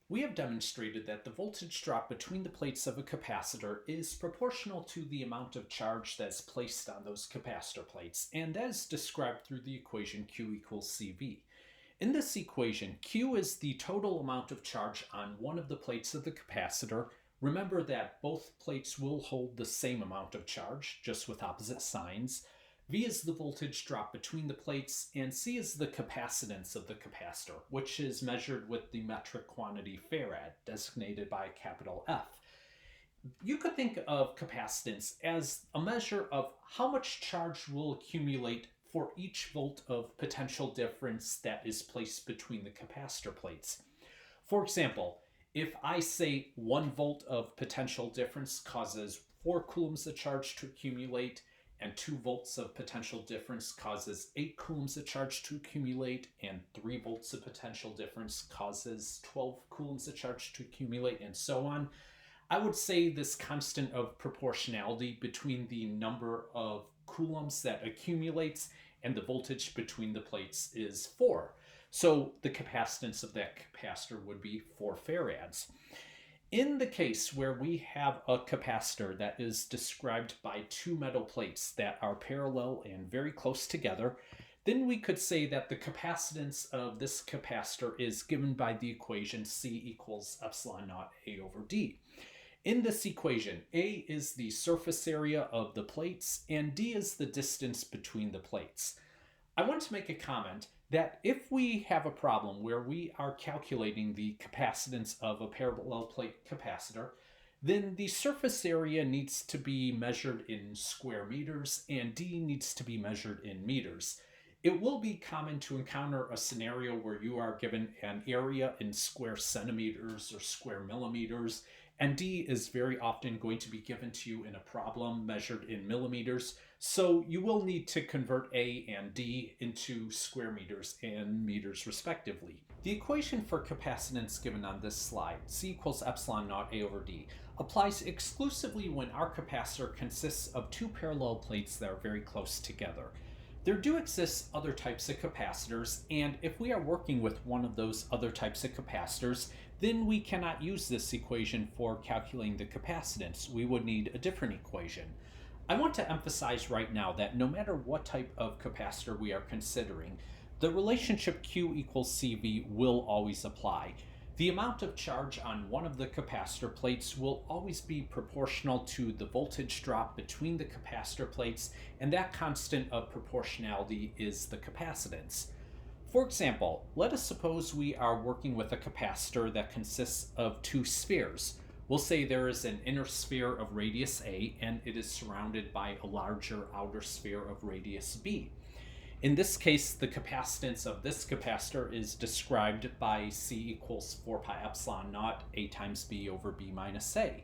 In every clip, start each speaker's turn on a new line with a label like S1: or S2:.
S1: We have demonstrated that the voltage drop between the plates of a capacitor is proportional to the amount of charge that's placed on those capacitor plates, and that is described through the equation Q equals CV. In this equation, Q is the total amount of charge on one of the plates of the capacitor. Remember that both plates will hold the same amount of charge, just with opposite signs. V is the voltage drop between the plates, and C is the capacitance of the capacitor, which is measured with the metric quantity farad, designated by capital F. You could think of capacitance as a measure of how much charge will accumulate for each volt of potential difference that is placed between the capacitor plates. For example, if I say 1 volt of potential difference causes 4 coulombs of charge to accumulate, and 2 volts of potential difference causes 8 coulombs of charge to accumulate, and 3 volts of potential difference causes 12 coulombs of charge to accumulate, and so on, I would say this constant of proportionality between the number of coulombs that accumulates and the voltage between the plates is 4. So the capacitance of that capacitor would be 4 farads. In the case where we have a capacitor that is described by 2 metal plates that are parallel and very close together, then we could say that the capacitance of this capacitor is given by the equation C equals epsilon naught A over D. In this equation, A is the surface area of the plates and D is the distance between the plates. I want to make a comment that if we have a problem where we are calculating the capacitance of a parallel plate capacitor, then the surface area needs to be measured in square meters and D needs to be measured in meters. It will be common to encounter a scenario where you are given an area in square centimeters or square millimeters, and D is very often going to be given to you in a problem measured in millimeters. So you will need to convert A and D into square meters and meters respectively. The equation for capacitance given on this slide, C equals epsilon naught A over D, applies exclusively when our capacitor consists of 2 parallel plates that are very close together. There do exist other types of capacitors, and if we are working with one of those other types of capacitors, then we cannot use this equation for calculating the capacitance. We would need a different equation. I want to emphasize right now that no matter what type of capacitor we are considering, the relationship Q equals CV will always apply. The amount of charge on one of the capacitor plates will always be proportional to the voltage drop between the capacitor plates, and that constant of proportionality is the capacitance. For example, let us suppose we are working with a capacitor that consists of 2 spheres. We'll say there is an inner sphere of radius A and it is surrounded by a larger outer sphere of radius B. In this case, the capacitance of this capacitor is described by C equals 4 pi epsilon naught A times B over B minus A.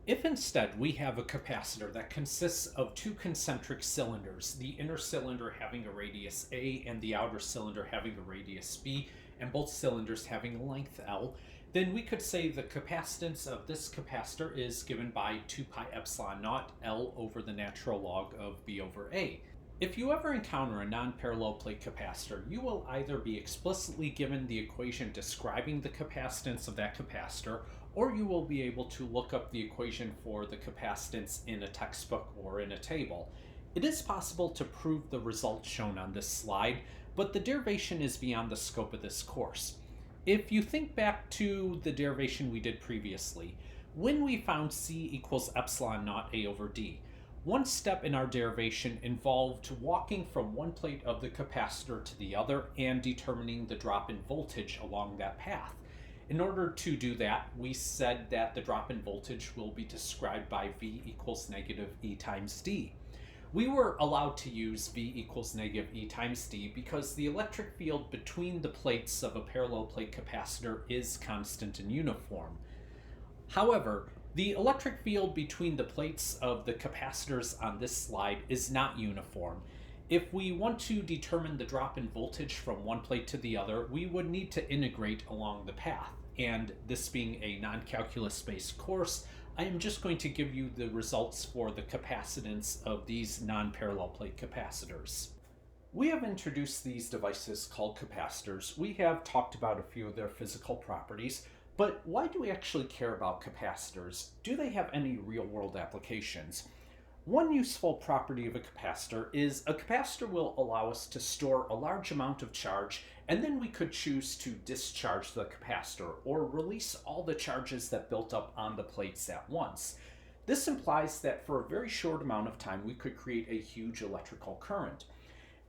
S1: If instead we have a capacitor that consists of 2 concentric cylinders, the inner cylinder having a radius A and the outer cylinder having a radius B, and both cylinders having a length L, then we could say the capacitance of this capacitor is given by 2 pi epsilon naught L over the natural log of B over A. If you ever encounter a non-parallel plate capacitor, you will either be explicitly given the equation describing the capacitance of that capacitor, or you will be able to look up the equation for the capacitance in a textbook or in a table. It is possible to prove the results shown on this slide, but the derivation is beyond the scope of this course. If you think back to the derivation we did previously, when we found C equals epsilon naught A over D, one step in our derivation involved walking from one plate of the capacitor to the other and determining the drop in voltage along that path. In order to do that, we said that the drop in voltage will be described by V equals negative E times D. We were allowed to use V equals negative E times D because the electric field between the plates of a parallel plate capacitor is constant and uniform. However, the electric field between the plates of the capacitors on this slide is not uniform. If we want to determine the drop in voltage from one plate to the other, we would need to integrate along the path. And this being a non-calculus based course, I am just going to give you the results for the capacitance of these non-parallel plate capacitors. We have introduced these devices called capacitors. We have talked about a few of their physical properties. But why do we actually care about capacitors? Do they have any real-world applications? One useful property of a capacitor is a capacitor will allow us to store a large amount of charge, and then we could choose to discharge the capacitor or release all the charges that built up on the plates at once. This implies that for a very short amount of time we could create a huge electrical current.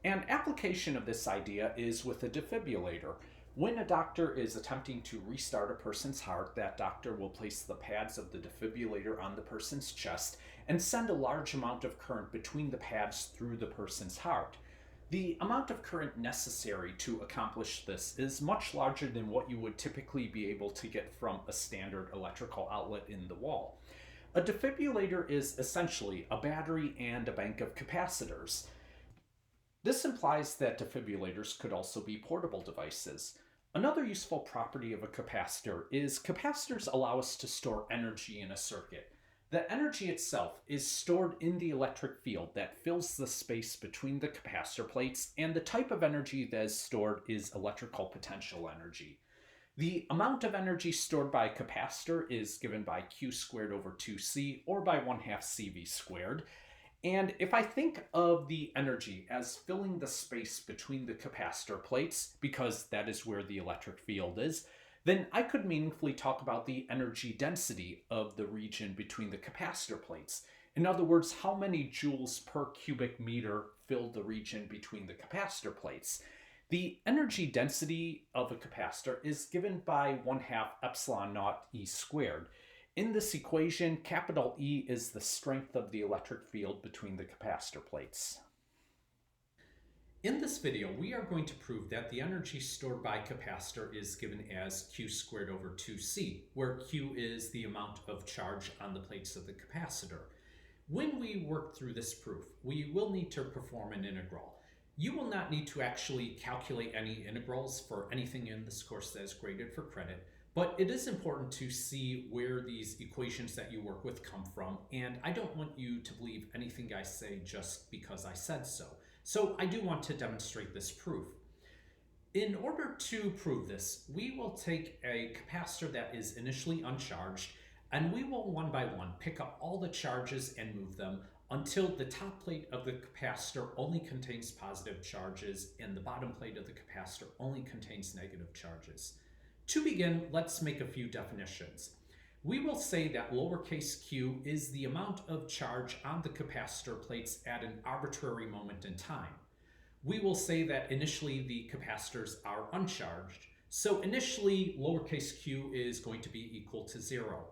S1: An application of this idea is with a defibrillator. When a doctor is attempting to restart a person's heart, that doctor will place the pads of the defibrillator on the person's chest and send a large amount of current between the pads through the person's heart. The amount of current necessary to accomplish this is much larger than what you would typically be able to get from a standard electrical outlet in the wall. A defibrillator is essentially a battery and a bank of capacitors. This implies that defibrillators could also be portable devices. Another useful property of a capacitor is capacitors allow us to store energy in a circuit. The energy itself is stored in the electric field that fills the space between the capacitor plates, and the type of energy that is stored is electrical potential energy. The amount of energy stored by a capacitor is given by Q squared over 2C or by 1/2 CV squared. And if I think of the energy as filling the space between the capacitor plates, because that is where the electric field is, then I could meaningfully talk about the energy density of the region between the capacitor plates. In other words, how many joules per cubic meter fill the region between the capacitor plates. The energy density of a capacitor is given by 1/2 epsilon naught E squared. In this equation, capital E is the strength of the electric field between the capacitor plates. In this video, we are going to prove that the energy stored by a capacitor is given as Q squared over 2C, where Q is the amount of charge on the plates of the capacitor. When we work through this proof, we will need to perform an integral. You will not need to actually calculate any integrals for anything in this course that is graded for credit, but it is important to see where these equations that you work with come from, and I don't want you to believe anything I say just because I said so. So I do want to demonstrate this proof. In order to prove this, we will take a capacitor that is initially uncharged, and we will one by one pick up all the charges and move them until the top plate of the capacitor only contains positive charges and the bottom plate of the capacitor only contains negative charges. To begin, let's make a few definitions. We will say that lowercase q is the amount of charge on the capacitor plates at an arbitrary moment in time. We will say that initially the capacitors are uncharged, so initially lowercase q is going to be equal to 0.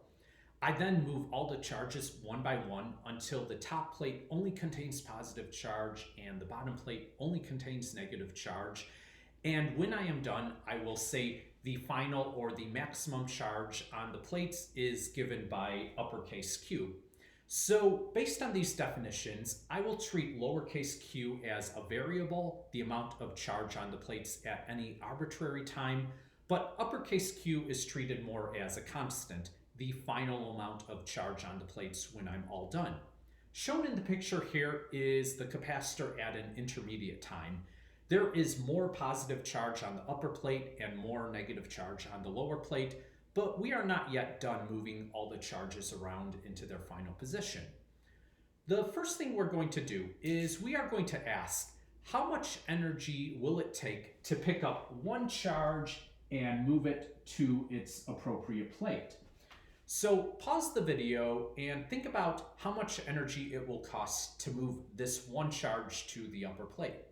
S1: I then move all the charges one by one until the top plate only contains positive charge and the bottom plate only contains negative charge. And when I am done, I will say the final or the maximum charge on the plates is given by uppercase q. So based on these definitions, I will treat lowercase q as a variable, the amount of charge on the plates at any arbitrary time, but uppercase q is treated more as a constant, the final amount of charge on the plates when I'm all done. Shown in the picture here is the capacitor at an intermediate time. There is more positive charge on the upper plate and more negative charge on the lower plate, but we are not yet done moving all the charges around into their final position. The first thing we're going to do is we are going to ask, how much energy will it take to pick up one charge and move it to its appropriate plate? So pause the video and think about how much energy it will cost to move this one charge to the upper plate.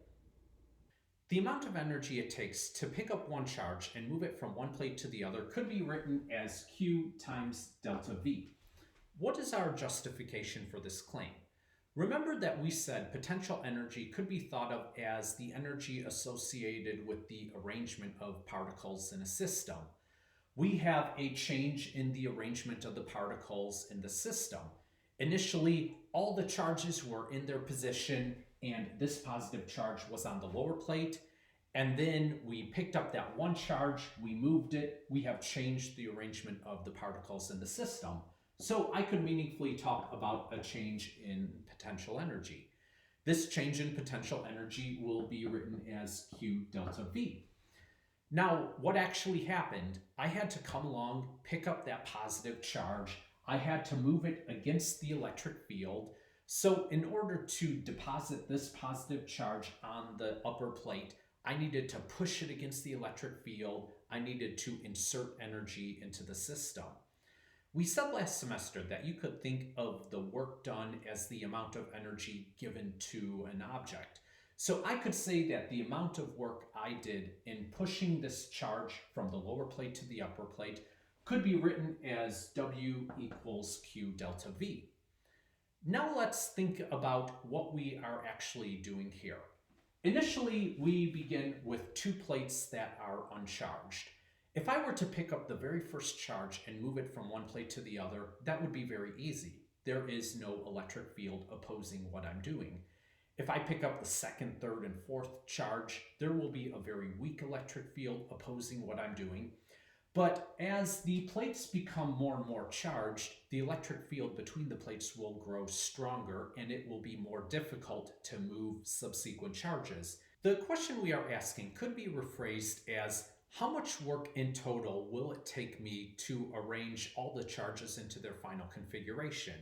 S1: The amount of energy it takes to pick up one charge and move it from one plate to the other could be written as Q times delta V. What is our justification for this claim? Remember that we said potential energy could be thought of as the energy associated with the arrangement of particles in a system. We have a change in the arrangement of the particles in the system. Initially, all the charges were in their position and this positive charge was on the lower plate, and then we picked up that one charge, we moved it, we have changed the arrangement of the particles in the system. So I could meaningfully talk about a change in potential energy. This change in potential energy will be written as Q delta V. Now, what actually happened, I had to come along, pick up that positive charge, I had to move it against the electric field. So, in order to deposit this positive charge on the upper plate, I needed to push it against the electric field. I needed to insert energy into the system. We said last semester that you could think of the work done as the amount of energy given to an object. So I could say that the amount of work I did in pushing this charge from the lower plate to the upper plate could be written as W equals Q delta V. Now let's think about what we are actually doing here. Initially, we begin with two plates that are uncharged. If I were to pick up the very first charge and move it from one plate to the other, that would be very easy. There is no electric field opposing what I'm doing. If I pick up the second, third, and fourth charge, there will be a very weak electric field opposing what I'm doing. But as the plates become more and more charged, the electric field between the plates will grow stronger and it will be more difficult to move subsequent charges. The question we are asking could be rephrased as, how much work in total will it take me to arrange all the charges into their final configuration?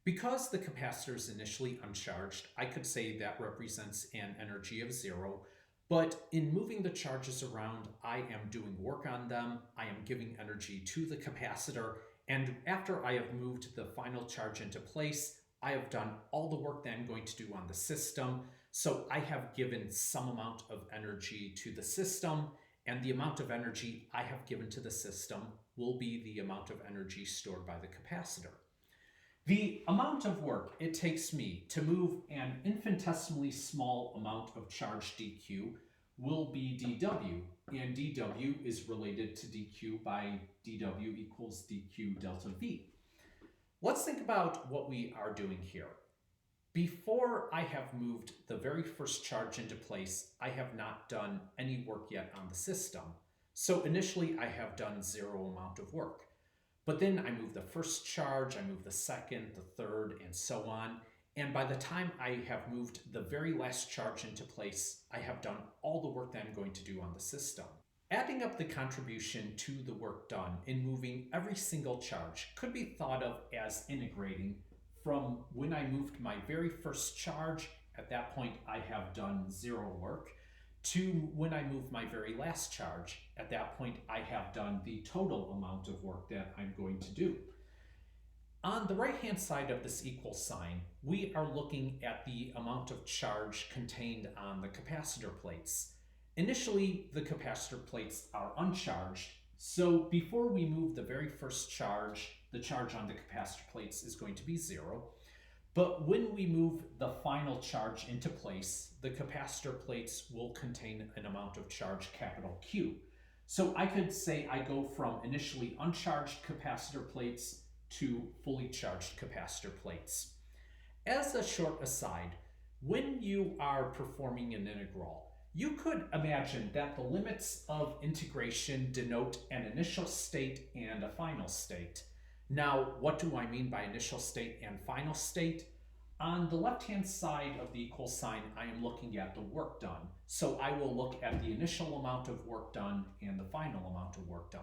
S1: Because the capacitor is initially uncharged, I could say that represents an energy of 0. But in moving the charges around, I am doing work on them, I am giving energy to the capacitor, and after I have moved the final charge into place, I have done all the work that I'm going to do on the system. So I have given some amount of energy to the system, and the amount of energy I have given to the system will be the amount of energy stored by the capacitor. The amount of work it takes me to move an infinitesimally small amount of charge dq will be dw, and dw is related to dq by dw equals dq delta v. Let's think about what we are doing here. Before I have moved the very first charge into place, I have not done any work yet on the system. So initially I have done 0 amount of work. But then I move the first charge, I move the second, the third, and so on. And by the time I have moved the very last charge into place, I have done all the work that I'm going to do on the system. Adding up the contribution to the work done in moving every single charge could be thought of as integrating from when I moved my very first charge, at that point I have done 0 work, to when I move my very last charge. At that point, I have done the total amount of work that I'm going to do. On the right-hand side of this equal sign, we are looking at the amount of charge contained on the capacitor plates. Initially, the capacitor plates are uncharged, so before we move the very first charge, the charge on the capacitor plates is going to be 0. But when we move the final charge into place, the capacitor plates will contain an amount of charge capital Q. So I could say I go from initially uncharged capacitor plates to fully charged capacitor plates. As a short aside, when you are performing an integral, you could imagine that the limits of integration denote an initial state and a final state. Now, what do I mean by initial state and final state? On the left-hand side of the equal sign, I am looking at the work done. So I will look at the initial amount of work done and the final amount of work done.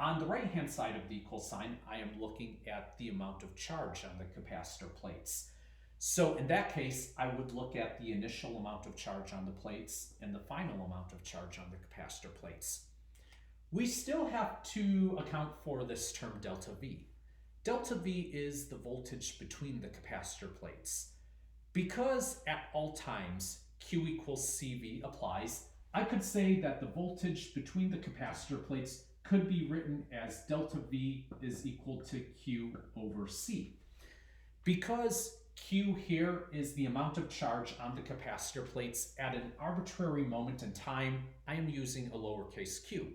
S1: On the right-hand side of the equal sign, I am looking at the amount of charge on the capacitor plates. So in that case, I would look at the initial amount of charge on the plates and the final amount of charge on the capacitor plates. We still have to account for this term delta V. Delta V is the voltage between the capacitor plates. Because at all times Q equals CV applies, I could say that the voltage between the capacitor plates could be written as delta V is equal to Q over C. Because Q here is the amount of charge on the capacitor plates at an arbitrary moment in time, I am using a lowercase q.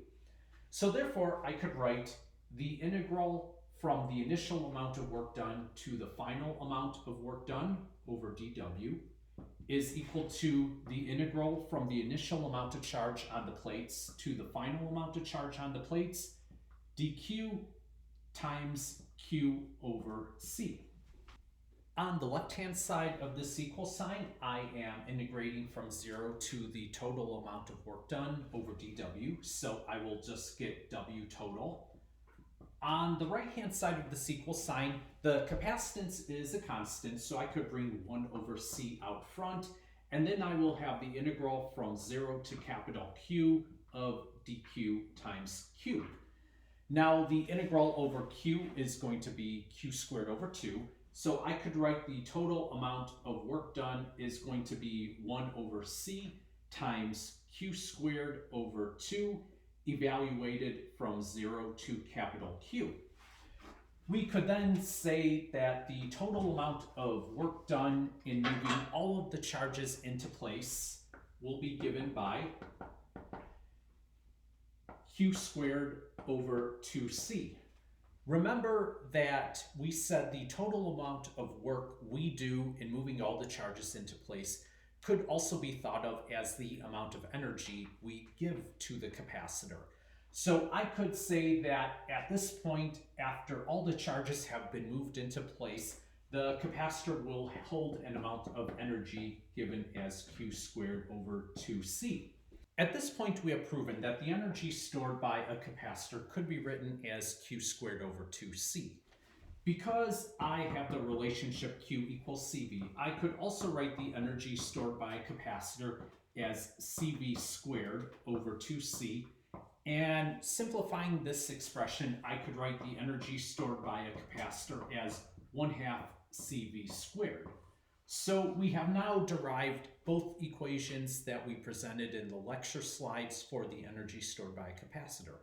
S1: So therefore, I could write the integral from the initial amount of work done to the final amount of work done over dw is equal to the integral from the initial amount of charge on the plates to the final amount of charge on the plates, dq times q over c. On the left-hand side of this equal sign, I am integrating from 0 to the total amount of work done over dW, so I will just get W total. On the right-hand side of this equal sign, the capacitance is a constant, so I could bring 1 over C out front, and then I will have the integral from 0 to capital Q of dq times Q. Now the integral over Q is going to be Q squared over 2, so I could write the total amount of work done is going to be 1 over C times Q squared over 2, evaluated from 0 to capital Q. We could then say that the total amount of work done in moving all of the charges into place will be given by Q squared over 2C. Remember that we said the total amount of work we do in moving all the charges into place could also be thought of as the amount of energy we give to the capacitor. So I could say that at this point, after all the charges have been moved into place, the capacitor will hold an amount of energy given as Q squared over 2C. At this point, we have proven that the energy stored by a capacitor could be written as Q squared over 2C. Because I have the relationship Q equals CV, I could also write the energy stored by a capacitor as CV squared over 2C. And simplifying this expression, I could write the energy stored by a capacitor as 1/2 CV squared. So we have now derived both equations that we presented in the lecture slides for the energy stored by a capacitor.